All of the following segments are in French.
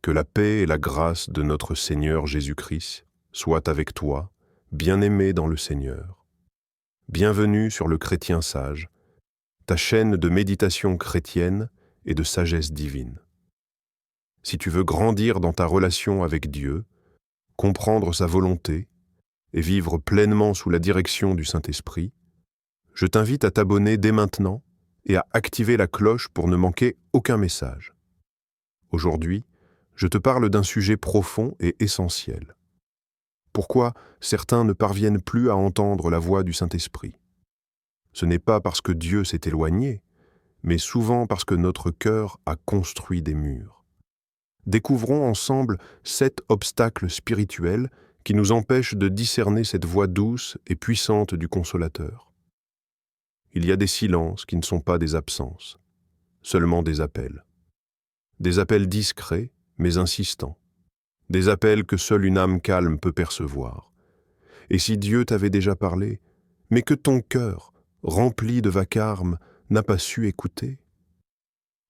Que la paix et la grâce de notre Seigneur Jésus-Christ soient avec toi, bien-aimé dans le Seigneur. Bienvenue sur le Chrétien Sage, ta chaîne de méditation chrétienne et de sagesse divine. Si tu veux grandir dans ta relation avec Dieu, comprendre sa volonté et vivre pleinement sous la direction du Saint-Esprit, je t'invite à t'abonner dès maintenant et à activer la cloche pour ne manquer aucun message. Aujourd'hui, je te parle d'un sujet profond et essentiel. Pourquoi certains ne parviennent plus à entendre la voix du Saint-Esprit? Ce n'est pas parce que Dieu s'est éloigné, mais souvent parce que notre cœur a construit des murs. Découvrons ensemble 7 obstacles spirituels qui nous empêchent de discerner cette voix douce et puissante du Consolateur. Il y a des silences qui ne sont pas des absences, seulement des appels. Des appels discrets, mais insistants. Des appels que seule une âme calme peut percevoir. Et si Dieu t'avait déjà parlé, mais que ton cœur, rempli de vacarme, n'a pas su écouter?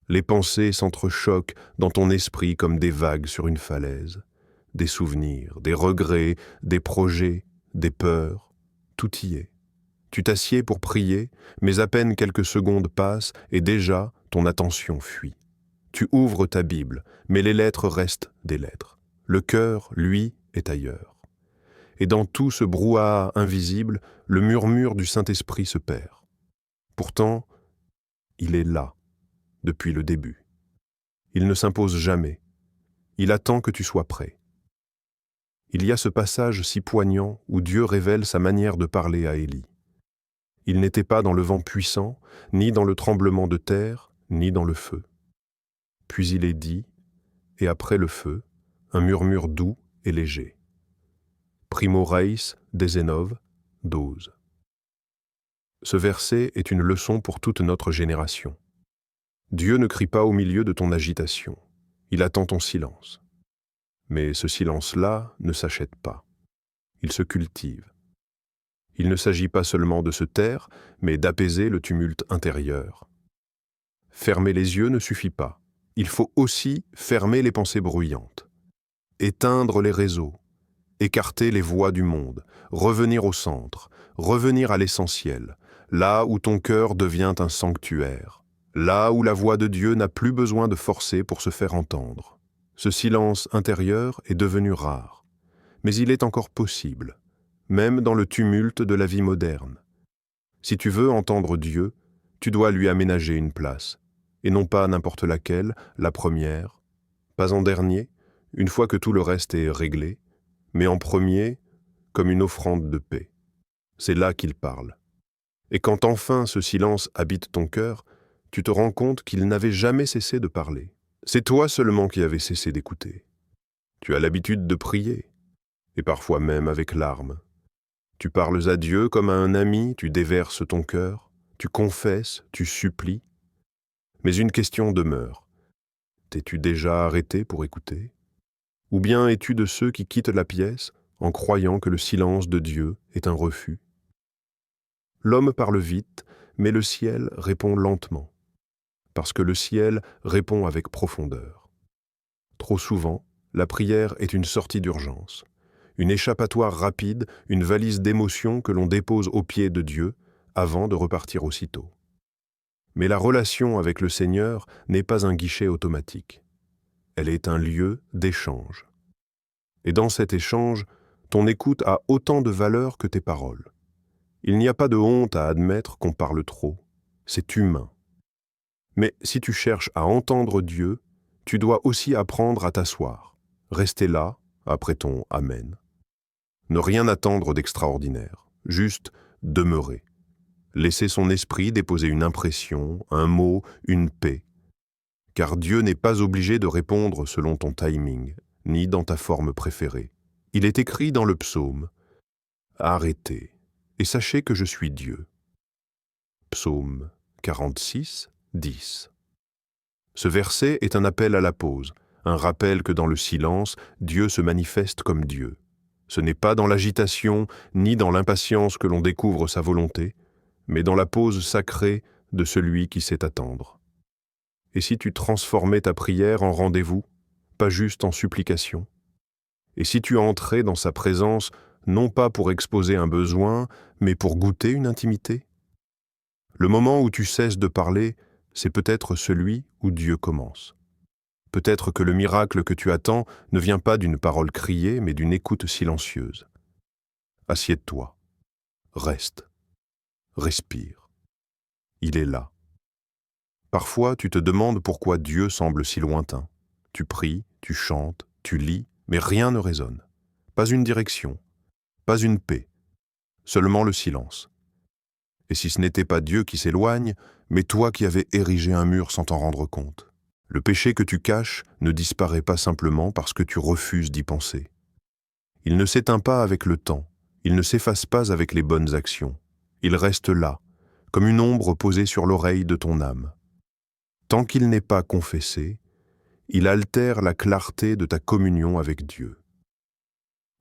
Les pensées s'entrechoquent dans ton esprit comme des vagues sur une falaise. Des souvenirs, des regrets, des projets, des peurs, tout y est. Tu t'assieds pour prier, mais à peine quelques secondes passent et déjà ton attention fuit. Tu ouvres ta Bible, mais les lettres restent des lettres. Le cœur, lui, est ailleurs. Et dans tout ce brouhaha invisible, le murmure du Saint-Esprit se perd. Pourtant, il est là, depuis le début. Il ne s'impose jamais. Il attend que tu sois prêt. Il y a ce passage si poignant où Dieu révèle sa manière de parler à Élie. Il n'était pas dans le vent puissant, ni dans le tremblement de terre, ni dans le feu. Puis il est dit, et après le feu, un murmure doux et léger. Primo Reis d'Ézénov, 12. Ce verset est une leçon pour toute notre génération. Dieu ne crie pas au milieu de ton agitation. Il attend ton silence. Mais ce silence-là ne s'achète pas. Il se cultive. Il ne s'agit pas seulement de se taire, mais d'apaiser le tumulte intérieur. Fermer les yeux ne suffit pas. Il faut aussi fermer les pensées bruyantes. Éteindre les réseaux. Écarter les voix du monde. Revenir au centre. Revenir à l'essentiel. Là où ton cœur devient un sanctuaire. Là où la voix de Dieu n'a plus besoin de forcer pour se faire entendre. Ce silence intérieur est devenu rare. Mais il est encore possible, même dans le tumulte de la vie moderne. Si tu veux entendre Dieu, tu dois lui aménager une place, et non pas n'importe laquelle, la première, pas en dernier, une fois que tout le reste est réglé, mais en premier, comme une offrande de paix. C'est là qu'il parle. Et quand enfin ce silence habite ton cœur, tu te rends compte qu'il n'avait jamais cessé de parler. C'est toi seulement qui avais cessé d'écouter. Tu as l'habitude de prier, et parfois même avec larmes. Tu parles à Dieu comme à un ami, tu déverses ton cœur, tu confesses, tu supplies. Mais une question demeure. T'es-tu déjà arrêté pour écouter? Ou bien es-tu de ceux qui quittent la pièce en croyant que le silence de Dieu est un refus? L'homme parle vite, mais le ciel répond lentement, parce que le ciel répond avec profondeur. Trop souvent, la prière est une sortie d'urgence, une échappatoire rapide, une valise d'émotions que l'on dépose aux pieds de Dieu avant de repartir aussitôt. Mais la relation avec le Seigneur n'est pas un guichet automatique. Elle est un lieu d'échange. Et dans cet échange, ton écoute a autant de valeur que tes paroles. Il n'y a pas de honte à admettre qu'on parle trop. C'est humain. Mais si tu cherches à entendre Dieu, tu dois aussi apprendre à t'asseoir, rester là, après ton Amen. Ne rien attendre d'extraordinaire, juste demeurer. Laisser son esprit déposer une impression, un mot, une paix. Car Dieu n'est pas obligé de répondre selon ton timing, ni dans ta forme préférée. Il est écrit dans le psaume « Arrêtez, et sachez que je suis Dieu ». Psaume 46, 10. Ce verset est un appel à la pause, un rappel que dans le silence, Dieu se manifeste comme Dieu. Ce n'est pas dans l'agitation ni dans l'impatience que l'on découvre sa volonté, mais dans la pause sacrée de celui qui sait attendre. Et si tu transformais ta prière en rendez-vous, pas juste en supplication? Et si tu entrais dans sa présence, non pas pour exposer un besoin, mais pour goûter une intimité? Le moment où tu cesses de parler, c'est peut-être celui où Dieu commence. Peut-être que le miracle que tu attends ne vient pas d'une parole criée, mais d'une écoute silencieuse. Assieds-toi, reste, respire. Il est là. Parfois, tu te demandes pourquoi Dieu semble si lointain. Tu pries, tu chantes, tu lis, mais rien ne résonne. Pas une direction, pas une paix, seulement le silence. Et si ce n'était pas Dieu qui s'éloigne, mais toi qui avais érigé un mur sans t'en rendre compte? Le péché que tu caches ne disparaît pas simplement parce que tu refuses d'y penser. Il ne s'éteint pas avec le temps, il ne s'efface pas avec les bonnes actions. Il reste là, comme une ombre posée sur l'oreille de ton âme. Tant qu'il n'est pas confessé, il altère la clarté de ta communion avec Dieu.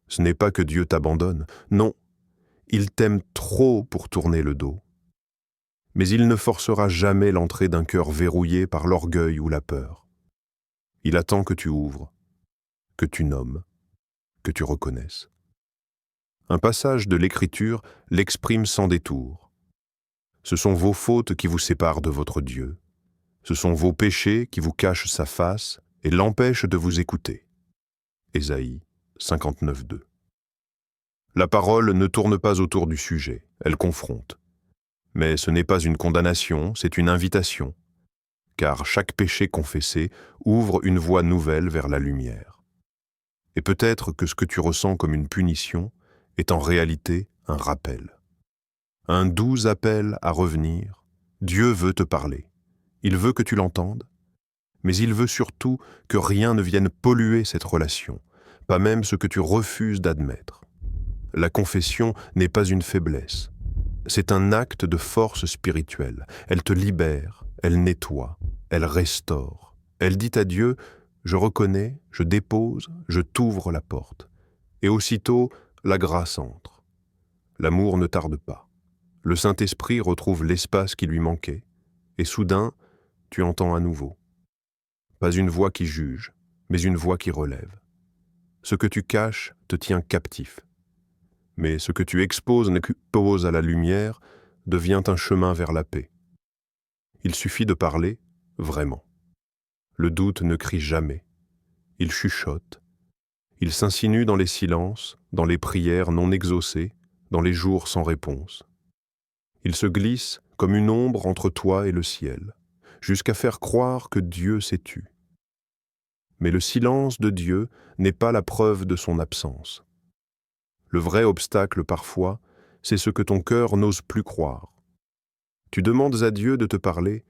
Ce n'est pas que Dieu t'abandonne, non, il t'aime trop pour tourner le dos. Mais il ne forcera jamais l'entrée d'un cœur verrouillé par l'orgueil ou la peur. Il attend que tu ouvres, que tu nommes, que tu reconnaisses. Un passage de l'Écriture l'exprime sans détour. Ce sont vos fautes qui vous séparent de votre Dieu. Ce sont vos péchés qui vous cachent sa face et l'empêchent de vous écouter. Ésaïe 59:2. La parole ne tourne pas autour du sujet, elle confronte. Mais ce n'est pas une condamnation, c'est une invitation, car chaque péché confessé ouvre une voie nouvelle vers la lumière. Et peut-être que ce que tu ressens comme une punition est en réalité un rappel. Un doux appel à revenir. Dieu veut te parler. Il veut que tu l'entendes, mais il veut surtout que rien ne vienne polluer cette relation, pas même ce que tu refuses d'admettre. La confession n'est pas une faiblesse. C'est un acte de force spirituelle. Elle te libère, elle nettoie, elle restaure. Elle dit à Dieu, « Je reconnais, je dépose, je t'ouvre la porte. » Et aussitôt, la grâce entre. L'amour ne tarde pas. Le Saint-Esprit retrouve l'espace qui lui manquait, et soudain, tu entends à nouveau. Pas une voix qui juge, mais une voix qui relève. Ce que tu caches te tient captif. Mais ce que tu exposes à la lumière devient un chemin vers la paix. Il suffit de parler, vraiment. Le doute ne crie jamais. Il chuchote. Il s'insinue dans les silences, dans les prières non exaucées, dans les jours sans réponse. Il se glisse comme une ombre entre toi et le ciel, jusqu'à faire croire que Dieu s'est tu. Mais le silence de Dieu n'est pas la preuve de son absence. Le vrai obstacle parfois, c'est ce que ton cœur n'ose plus croire. Tu demandes à Dieu de te parler,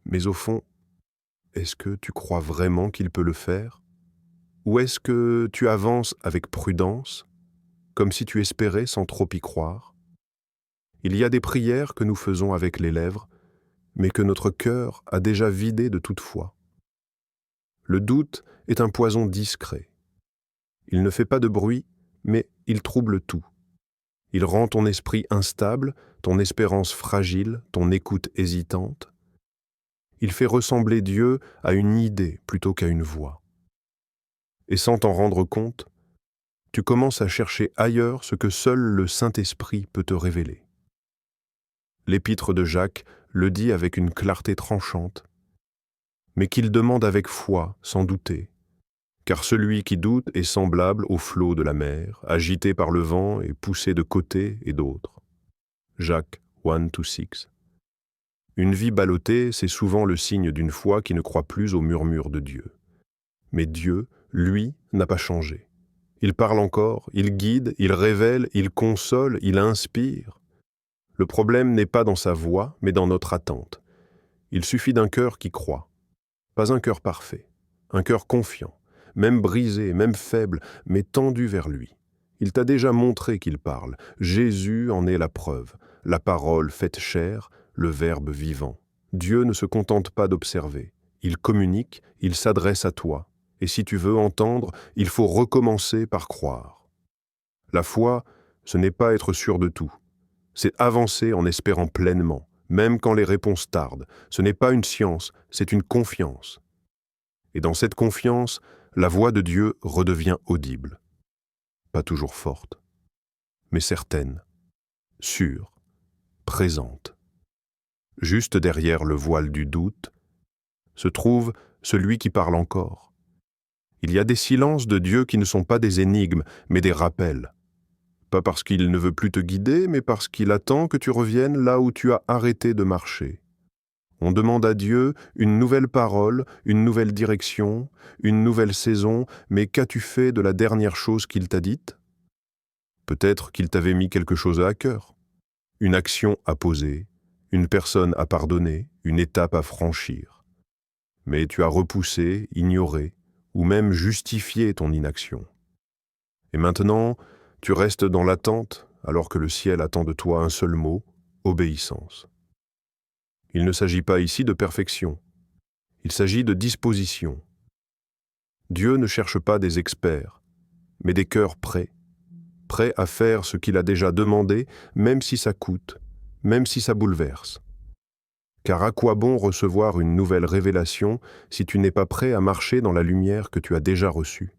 mais au fond, est-ce que tu crois vraiment qu'il peut le faire? Ou est-ce que tu avances avec prudence, comme si tu espérais sans trop y croire? Il y a des prières que nous faisons avec les lèvres, mais que notre cœur a déjà vidé de toute foi. Le doute est un poison discret. Il ne fait pas de bruit, mais il trouble tout. Il rend ton esprit instable, ton espérance fragile, ton écoute hésitante. Il fait ressembler Dieu à une idée plutôt qu'à une voix. Et sans t'en rendre compte, tu commences à chercher ailleurs ce que seul le Saint-Esprit peut te révéler. L'épître de Jacques le dit avec une clarté tranchante, mais qu'il demande avec foi, sans douter, car celui qui doute est semblable au flot de la mer, agité par le vent et poussé de côté et d'autre. Jacques 1-6. Une vie ballottée, c'est souvent le signe d'une foi qui ne croit plus au murmure de Dieu. Mais Dieu, lui, n'a pas changé. Il parle encore, il guide, il révèle, il console, il inspire. Le problème n'est pas dans sa voix, mais dans notre attente. Il suffit d'un cœur qui croit. Pas un cœur parfait, un cœur confiant, même brisé, même faible, mais tendu vers lui. Il t'a déjà montré qu'il parle. Jésus en est la preuve. La parole faite chair, le Verbe vivant. Dieu ne se contente pas d'observer. Il communique, il s'adresse à toi. Et si tu veux entendre, il faut recommencer par croire. La foi, ce n'est pas être sûr de tout. C'est avancer en espérant pleinement, même quand les réponses tardent. Ce n'est pas une science, c'est une confiance. Et dans cette confiance, la voix de Dieu redevient audible. Pas toujours forte, mais certaine, sûre, présente. Juste derrière le voile du doute se trouve celui qui parle encore. Il y a des silences de Dieu qui ne sont pas des énigmes, mais des rappels. Pas parce qu'il ne veut plus te guider, mais parce qu'il attend que tu reviennes là où tu as arrêté de marcher. On demande à Dieu une nouvelle parole, une nouvelle direction, une nouvelle saison, mais qu'as-tu fait de la dernière chose qu'il t'a dite? Peut-être qu'il t'avait mis quelque chose à cœur, une action à poser, une personne à pardonner, une étape à franchir. Mais tu as repoussé, ignoré, ou même justifié ton inaction. Et maintenant, tu restes dans l'attente, alors que le ciel attend de toi un seul mot, obéissance. Il ne s'agit pas ici de perfection, il s'agit de disposition. Dieu ne cherche pas des experts, mais des cœurs prêts à faire ce qu'il a déjà demandé, même si ça coûte, même si ça bouleverse. Car à quoi bon recevoir une nouvelle révélation si tu n'es pas prêt à marcher dans la lumière que tu as déjà reçue?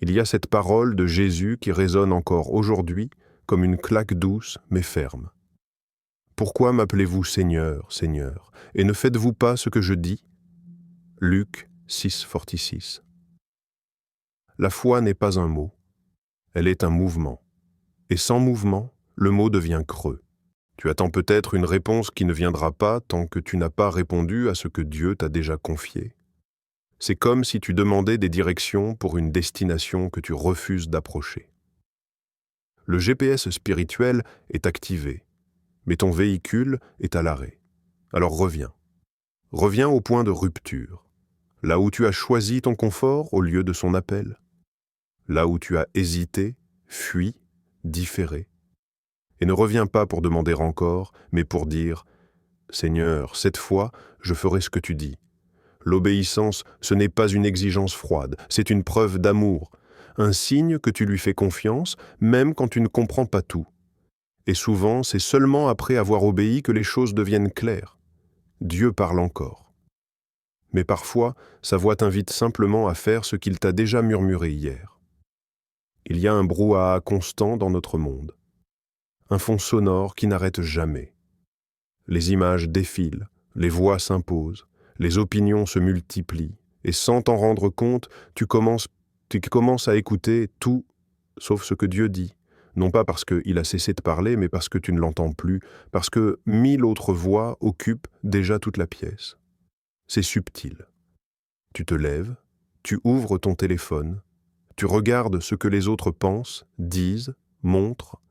Il y a cette parole de Jésus qui résonne encore aujourd'hui comme une claque douce mais ferme. Pourquoi m'appelez-vous Seigneur, Seigneur, et ne faites-vous pas ce que je dis? Luc 6,46. La foi n'est pas un mot, elle est un mouvement. Et sans mouvement, le mot devient creux. Tu attends peut-être une réponse qui ne viendra pas tant que tu n'as pas répondu à ce que Dieu t'a déjà confié. C'est comme si tu demandais des directions pour une destination que tu refuses d'approcher. Le GPS spirituel est activé, mais ton véhicule est à l'arrêt. Alors reviens. Reviens au point de rupture, là où tu as choisi ton confort au lieu de son appel, là où tu as hésité, fui, différé. Et ne reviens pas pour demander encore, mais pour dire « Seigneur, cette fois, je ferai ce que tu dis ». L'obéissance, ce n'est pas une exigence froide, c'est une preuve d'amour, un signe que tu lui fais confiance, même quand tu ne comprends pas tout. Et souvent, c'est seulement après avoir obéi que les choses deviennent claires. Dieu parle encore. Mais parfois, sa voix t'invite simplement à faire ce qu'il t'a déjà murmuré hier. Il y a un brouhaha constant dans notre monde, un fond sonore qui n'arrête jamais. Les images défilent, les voix s'imposent, les opinions se multiplient, et sans t'en rendre compte, tu commences à écouter tout sauf ce que Dieu dit. Non pas parce qu'il a cessé de parler, mais parce que tu ne l'entends plus, parce que 1000 autres voix occupent déjà toute la pièce. C'est subtil. Tu te lèves, tu ouvres ton téléphone, tu regardes ce que les autres pensent, disent, montrent,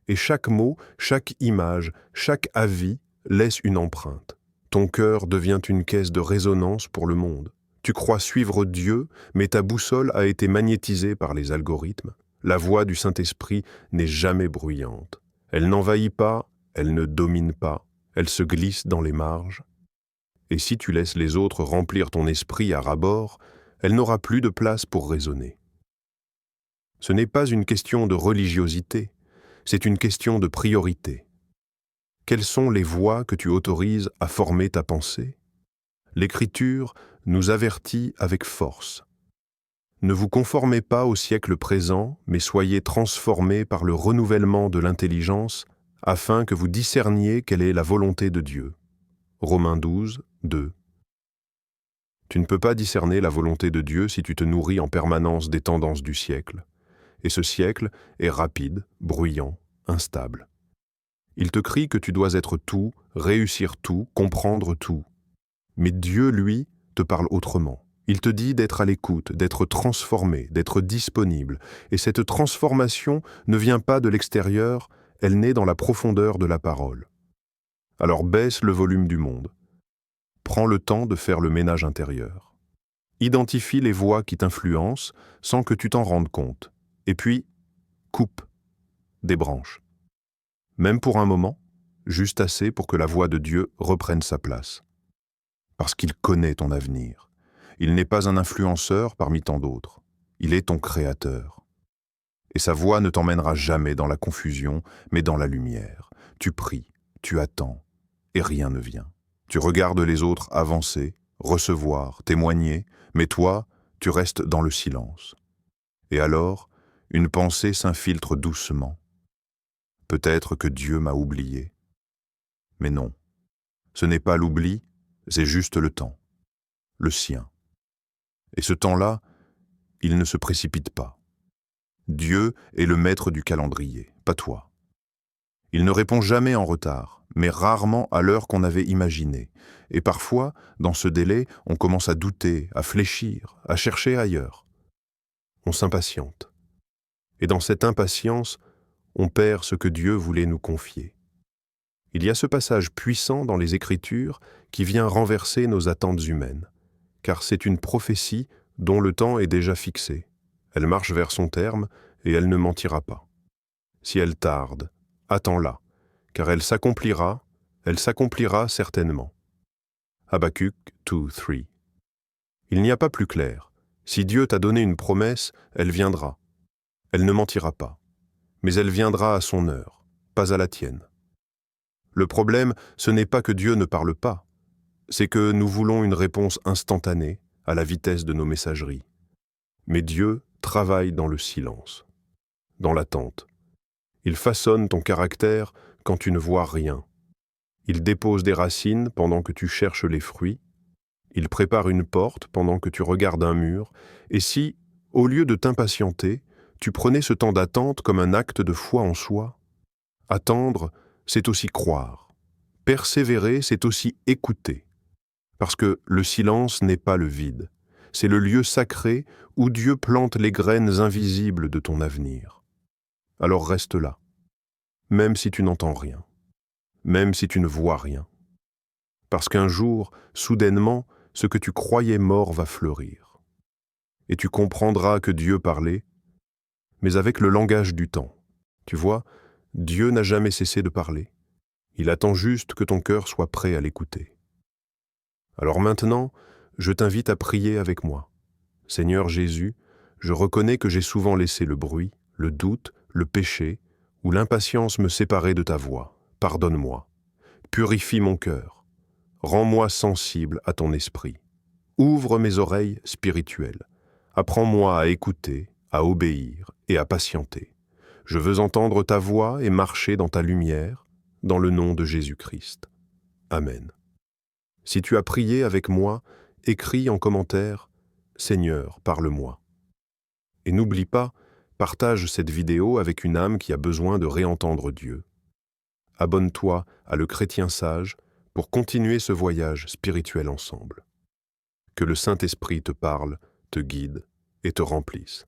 et chaque mot, chaque image, chaque avis laisse une empreinte. Ton cœur devient une caisse de résonance pour le monde. Tu crois suivre Dieu, mais ta boussole a été magnétisée par les algorithmes. La voix du Saint-Esprit n'est jamais bruyante. Elle n'envahit pas, elle ne domine pas, elle se glisse dans les marges. Et si tu laisses les autres remplir ton esprit à ras-bord, elle n'aura plus de place pour résonner. Ce n'est pas une question de religiosité, c'est une question de priorité. Quelles sont les voies que tu autorises à former ta pensée? L'Écriture nous avertit avec force. Ne vous conformez pas au siècle présent, mais soyez transformés par le renouvellement de l'intelligence, afin que vous discerniez quelle est la volonté de Dieu. Romains 12, 2. Tu ne peux pas discerner la volonté de Dieu si tu te nourris en permanence des tendances du siècle. Et ce siècle est rapide, bruyant, instable. Il te crie que tu dois être tout, réussir tout, comprendre tout. Mais Dieu, lui, te parle autrement. Il te dit d'être à l'écoute, d'être transformé, d'être disponible. Et cette transformation ne vient pas de l'extérieur, elle naît dans la profondeur de la parole. Alors baisse le volume du monde. Prends le temps de faire le ménage intérieur. Identifie les voix qui t'influencent sans que tu t'en rendes compte. Et puis, coupe, débranche. Même pour un moment, juste assez pour que la voix de Dieu reprenne sa place. Parce qu'il connaît ton avenir. Il n'est pas un influenceur parmi tant d'autres. Il est ton créateur. Et sa voix ne t'emmènera jamais dans la confusion, mais dans la lumière. Tu pries, tu attends, et rien ne vient. Tu regardes les autres avancer, recevoir, témoigner, mais toi, Tu restes dans le silence. Et alors, une pensée s'infiltre doucement. Peut-être que Dieu m'a oublié. Mais non, ce n'est pas l'oubli, c'est juste le temps, le sien. Et ce temps-là, il ne se précipite pas. Dieu est le maître du calendrier, pas toi. Il ne répond jamais en retard, mais rarement à l'heure qu'on avait imaginée. Et parfois, dans ce délai, on commence à douter, à fléchir, à chercher ailleurs. On s'impatiente. Et dans cette impatience, on perd ce que Dieu voulait nous confier. Il y a ce passage puissant dans les Écritures qui vient renverser nos attentes humaines, car c'est une prophétie dont le temps est déjà fixé. Elle marche vers son terme et elle ne mentira pas. Si elle tarde, attends-la, car elle s'accomplira certainement. Habacuc 2:3. Il n'y a pas plus clair. Si Dieu t'a donné une promesse, elle viendra. Elle ne mentira pas, mais elle viendra à son heure, pas à la tienne. Le problème, ce n'est pas que Dieu ne parle pas, c'est que nous voulons une réponse instantanée, à la vitesse de nos messageries. Mais Dieu travaille dans le silence, dans l'attente. Il façonne ton caractère quand tu ne vois rien. Il dépose des racines pendant que tu cherches les fruits. Il prépare une porte pendant que tu regardes un mur. Et si, au lieu de t'impatienter, tu prenais ce temps d'attente comme un acte de foi en soi? Attendre, c'est aussi croire. Persévérer, c'est aussi écouter. Parce que le silence n'est pas le vide. C'est le lieu sacré où Dieu plante les graines invisibles de ton avenir. Alors reste là, même si tu n'entends rien, même si tu ne vois rien. Parce qu'un jour, soudainement, ce que tu croyais mort va fleurir. Et tu comprendras que Dieu parlait, mais avec le langage du temps. Tu vois, Dieu n'a jamais cessé de parler. Il attend juste que ton cœur soit prêt à l'écouter. Alors maintenant, je t'invite à prier avec moi. Seigneur Jésus, je reconnais que j'ai souvent laissé le bruit, le doute, le péché ou l'impatience me séparer de ta voix. Pardonne-moi. Purifie mon cœur. Rends-moi sensible à ton esprit. Ouvre mes oreilles spirituelles. Apprends-moi à écouter, à obéir et à patienter. Je veux entendre ta voix et marcher dans ta lumière, dans le nom de Jésus-Christ. Amen. Si tu as prié avec moi, écris en commentaire « Seigneur, parle-moi ». Et n'oublie pas, partage cette vidéo avec une âme qui a besoin de réentendre Dieu. Abonne-toi à Le Chrétien Sage pour continuer ce voyage spirituel ensemble. Que le Saint-Esprit te parle, te guide et te remplisse.